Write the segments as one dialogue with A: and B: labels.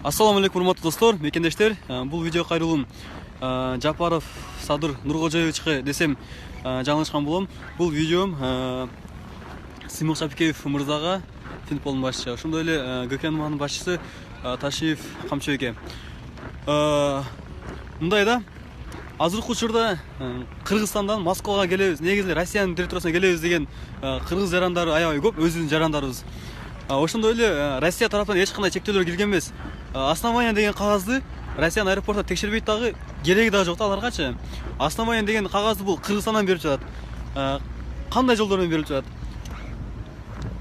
A: Ассаламу алейкум, урматтуу достор, мекендештер. Бул видео кайрылуун Жапаров Садыр Нуркожоевичке десем жаңылышкан болом. Бул видеом Симон Шапикеев мырзага, Финполдун башчысы, ошондой эле ГКНМнын башчысы Ташиев Камчыбекке. Мындай да, азыркы учурда Кыргызстандан Москвага келебиз, негизи Россиянын территориясына келебиз деген кыргыз жарандары аябай көп, өзүбүздүн жарандарыбыз. Ошондой эле Россия тараптан эч кандай чектөөлөр келген эмес. Основание деген кагазды Россиянын аэропорту текшербейт дагы, кереги дагы жок да аларгачы. Основание деген кагазды бул Кыргызстандан берип жатат. Кандай жолдор менен берип жатат?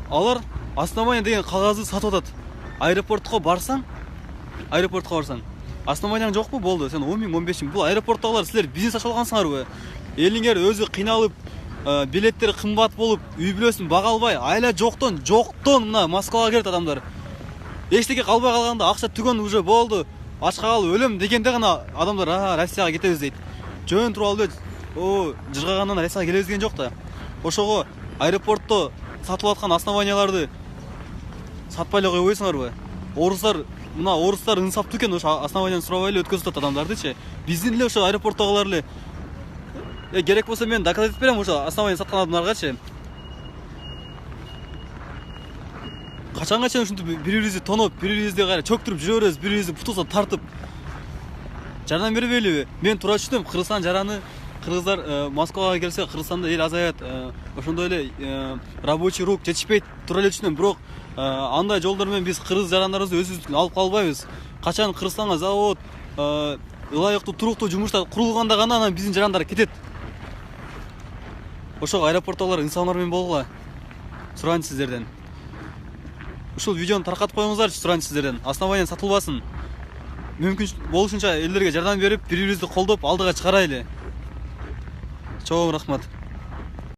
A: Алар основание деген кагазды сатып атат. Аэропортко барсаң, основанияң жокпу? Болду. Сен 10 миң, 15 миң. Бул аэропорттагылар силер бизнес ачып алгансыңарбы? Элиңер өзү кыйналып, билеттери кымбат болуп, үй бүлөсүн бага албай, айла жоктон мына Москвага келет адамдар. Эчтеке калбай калганда акча түгөн уже болду. Ачка калып өлөм дегенде гана адамдар Россияга кетебиз дейт. Жөн туруп алып жыргагандан Россияга келебиз деген жок да. Ошого аэропортто сатылып аткан основанияларды сатпай эле койбойсуңарбы? Орустар инсаптуу экен, ошо основанияны сурабай эле өткөзүп атат адамдарды. Биздин эле ошо аэропорттогулар эле керек болсо мен доказать этип берем ошо основание саткан адамдаргачы. Качанга чейин ушинтип бири-бирибизди тоноп, бири-бирибизди кайра чөктүрүп жүрө беребиз, бири-бирибизди бутубузга тартып. Жардам бербейлиби? Мен туура түшүнөм, Кыргызстан жараны, кыргыздар Москвага келсе Кыргызстанда эл азаят, ошондой эле рабочий рук жетишпейт, туура эле түшүнөм. Бирок андай жолдор менен биз кыргыз жарандарыбызды өзүбүз алып калбайбыз. Качан Кыргызстанга завод, ылайыктуу, туруктуу жумуштар курулганда гана анан биздин жарандар кетет. Ошого аэропорттогулар инсандар менен болгула. Сурайм сиздерден. Ушул видеону таркатып коюңуздарчы, сурайм сиздерден. Основание сатылбасын. Мүмкүн болушунча элдерге жардам берип, бири-бирибизди колдоп алдыга чыгарайлы. Чоң рахмат.